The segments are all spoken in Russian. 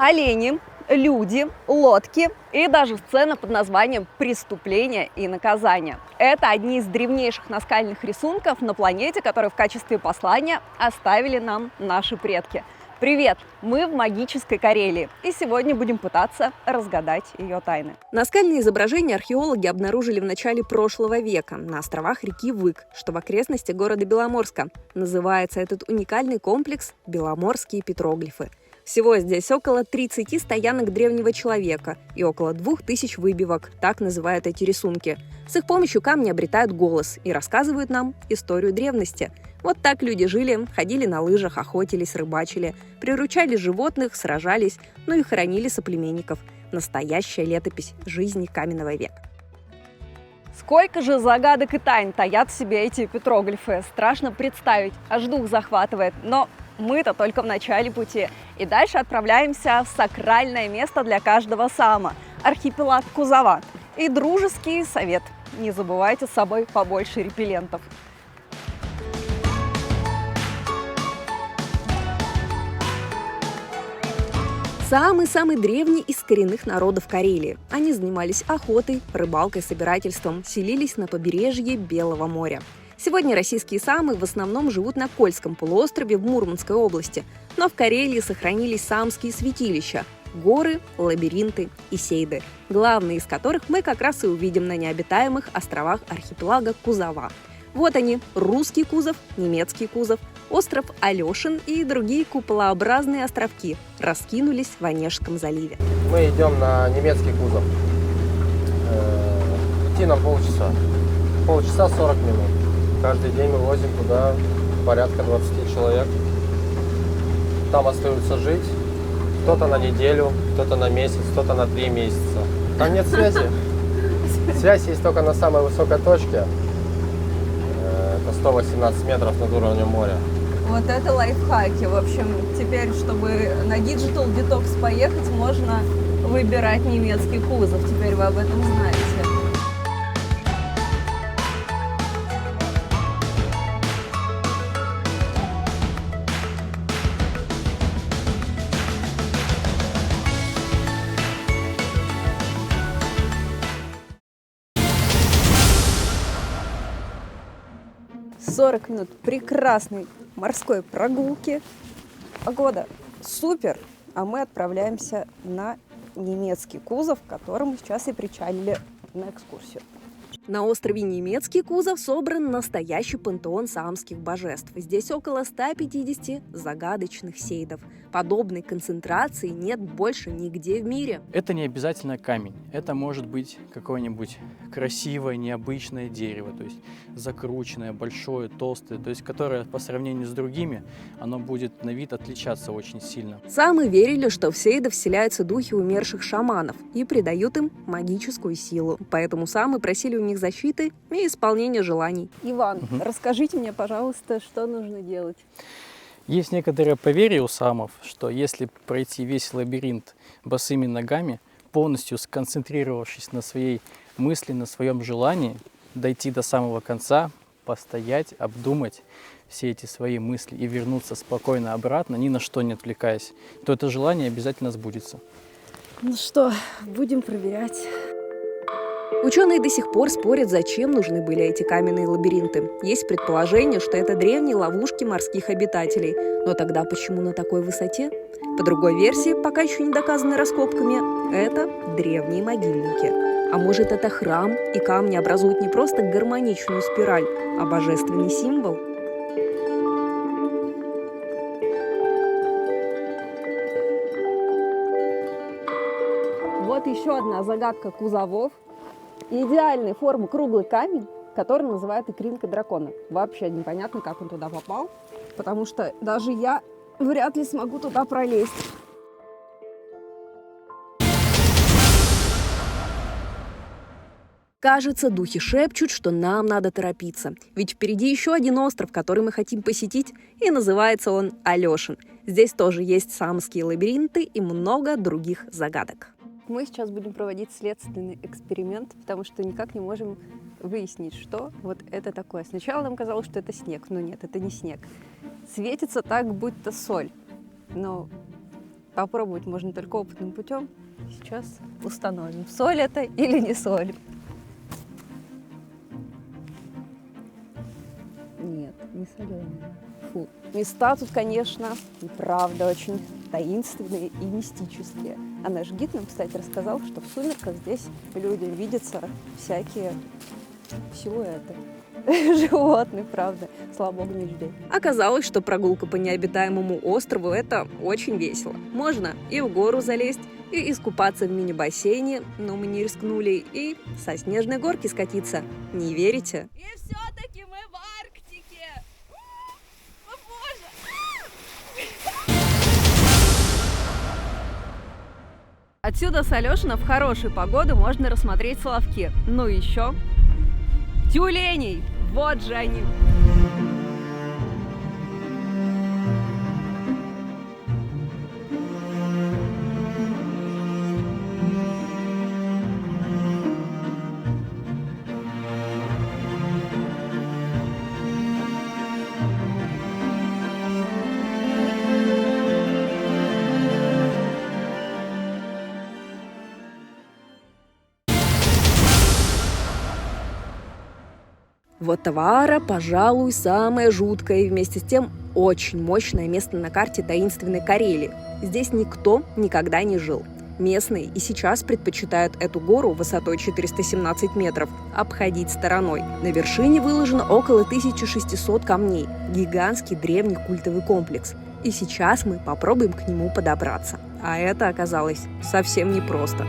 олени, люди, лодки и даже сцена под названием «Преступление и наказание». Это одни из древнейших наскальных рисунков на планете, которые в качестве послания оставили нам наши предки. Привет! Мы в магической Карелии, и сегодня будем пытаться разгадать ее тайны. Наскальные изображения археологи обнаружили в начале прошлого века на островах реки Вык, что в окрестностях города Беломорска. Называется этот уникальный комплекс «Беломорские петроглифы». Всего здесь около 30 стоянок древнего человека и около 2000 выбивок, так называют эти рисунки. С их помощью камни обретают голос и рассказывают нам историю древности. Вот так люди жили, ходили на лыжах, охотились, рыбачили, приручали животных, сражались, ну и хоронили соплеменников. Настоящая летопись жизни каменного века. Сколько же загадок и тайн таят в себе эти петроглифы? Страшно представить, аж дух захватывает, но мы-то только в начале пути. И дальше отправляемся в сакральное место для каждого саама – архипелаг Кузова. И дружеский совет – не забывайте с собой побольше репеллентов. Самый-самый древний из коренных народов Карелии. Они занимались охотой, рыбалкой, собирательством, селились на побережье Белого моря. Сегодня российские саамы в основном живут на Кольском полуострове в Мурманской области, но в Карелии сохранились саамские святилища – горы, лабиринты и сейды, главные из которых мы как раз и увидим на необитаемых островах архипелага Кузова. Вот они – русский кузов, немецкий кузов, остров Алешин и другие куполообразные островки раскинулись в Онежском заливе. Мы идем на немецкий кузов. Идти нам полчаса. Полчаса 40 минут. Каждый день мы возим туда порядка 20 человек. Там остаются жить. Кто-то на неделю, кто-то на месяц, кто-то на 3 месяца. Там нет связи. Связь есть только на самой высокой точке. Это 118 метров над уровнем моря. Вот это лайфхаки. В общем, теперь, чтобы на Digital Detox поехать, можно выбирать немецкий кузов. Теперь вы об этом знаете. «40 минут прекрасной морской прогулки. Погода супер, а мы отправляемся на немецкий кузов, к которому сейчас и причалили на экскурсию. На острове Немецкий кузов собран настоящий пантеон саамских божеств. Здесь около 150 загадочных сейдов. Подобной концентрации нет больше нигде в мире. Это не обязательно камень. Это может быть какое-нибудь красивое, необычное дерево, то есть закрученное, большое, толстое, то есть которое по сравнению с другими, оно будет на вид отличаться очень сильно. Саамы верили, что в сейдов вселяются духи умерших шаманов и придают им магическую силу. Поэтому саамы просили у них защиты и исполнения желаний. Иван, расскажите мне, пожалуйста, что нужно делать? Есть некоторое поверье у саамов, что если пройти весь лабиринт босыми ногами, полностью сконцентрировавшись на своей мысли, на своем желании, дойти до самого конца, постоять, обдумать все эти свои мысли и вернуться спокойно обратно, ни на что не отвлекаясь, то это желание обязательно сбудется. Ну что, будем проверять. Ученые до сих пор спорят, зачем нужны были эти каменные лабиринты. Есть предположение, что это древние ловушки морских обитателей. Но тогда почему на такой высоте? По другой версии, пока еще не доказанной раскопками, это древние могильники. А может, это храм, и камни образуют не просто гармоничную спираль, а божественный символ? Вот еще одна загадка кузовов. Идеальной формы круглый камень, который называют икринкой дракона. Вообще непонятно, как он туда попал, потому что даже я вряд ли смогу туда пролезть. Кажется, духи шепчут, что нам надо торопиться. Ведь впереди еще один остров, который мы хотим посетить, и называется он Алешин. Здесь тоже есть саамские лабиринты и много других загадок. Мы сейчас будем проводить следственный эксперимент, потому что никак не можем выяснить, что вот это такое. Сначала нам казалось, что это снег, но нет, это не снег. Светится так, будто соль. Но Попробовать можно только опытным путем. Сейчас установим, соль это или не соль. Нет, не соленая. Фу. Места тут, конечно, и правда очень таинственные и мистические. А наш гид нам, кстати, рассказал, что в сумерках здесь людям видятся всякие силуэты. Животных, правда, слава богу, не людей. Оказалось, что прогулка по необитаемому острову – это очень весело. Можно и в гору залезть, и искупаться в мини-бассейне, но мы не рискнули, и со снежной горки скатиться. Не верите? И все-таки мы в Арктике! О, боже! Отсюда с Алешина в хорошую погоду можно рассмотреть Соловки. Ну и еще тюленей! Вот же они! Вот Таваара, пожалуй, самое жуткое и вместе с тем очень мощное место на карте таинственной Карелии. Здесь никто никогда не жил. Местные и сейчас предпочитают эту гору высотой 417 метров обходить стороной. На вершине выложено около 1600 камней. Гигантский древний культовый комплекс. И сейчас мы попробуем к нему подобраться. А это оказалось совсем непросто.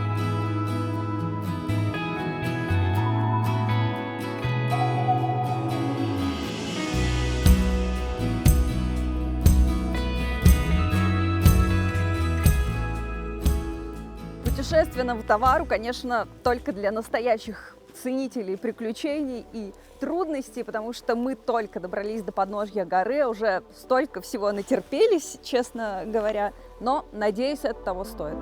Путешествие на Таваару, конечно, только для настоящих ценителей приключений и трудностей, потому что мы только добрались до подножья горы, уже столько всего натерпелись, честно говоря, но, надеюсь, это того стоит.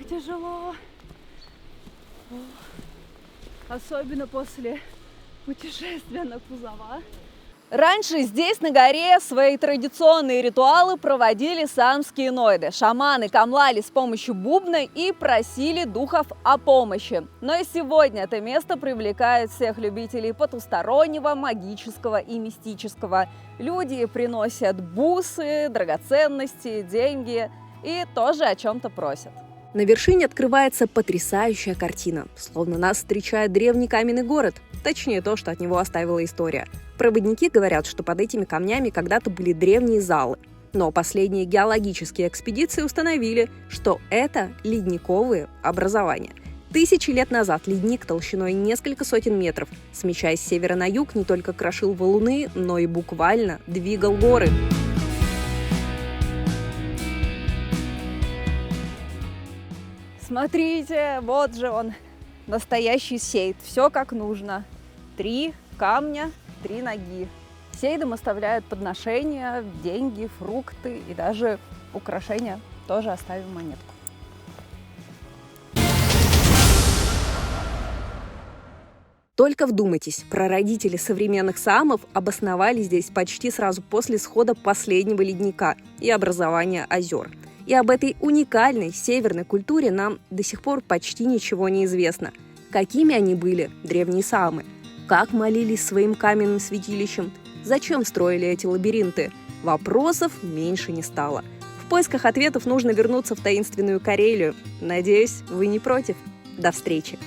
Тяжело, особенно после путешествия на Кузова. Раньше здесь, на горе, свои традиционные ритуалы проводили саамские ноиды. Шаманы камлали с помощью бубна и просили духов о помощи. Но и сегодня это место привлекает всех любителей потустороннего, магического и мистического. Люди приносят бусы, драгоценности, деньги и тоже о чем-то просят. На вершине открывается потрясающая картина, словно нас встречает древний каменный город, точнее то, что от него оставила история. Проводники говорят, что под этими камнями когда-то были древние залы, но последние геологические экспедиции установили, что это ледниковые образования. Тысячи лет назад ледник толщиной несколько сотен метров, смещаясь с севера на юг, не только крошил валуны, но и буквально двигал горы. Смотрите, вот же он, настоящий сейд. Все как нужно. 3 камня, 3 ноги. Сейдам оставляют подношения, деньги, фрукты и даже украшения. Тоже оставим монетку. Только вдумайтесь, прародители современных саамов обосновались здесь почти сразу после схода последнего ледника и образования озер. И об этой уникальной северной культуре нам до сих пор почти ничего не известно. Какими они были, древние саамы? Как молились своим каменным святилищем? Зачем строили эти лабиринты? Вопросов меньше не стало. В поисках ответов нужно вернуться в таинственную Карелию. Надеюсь, вы не против. До встречи!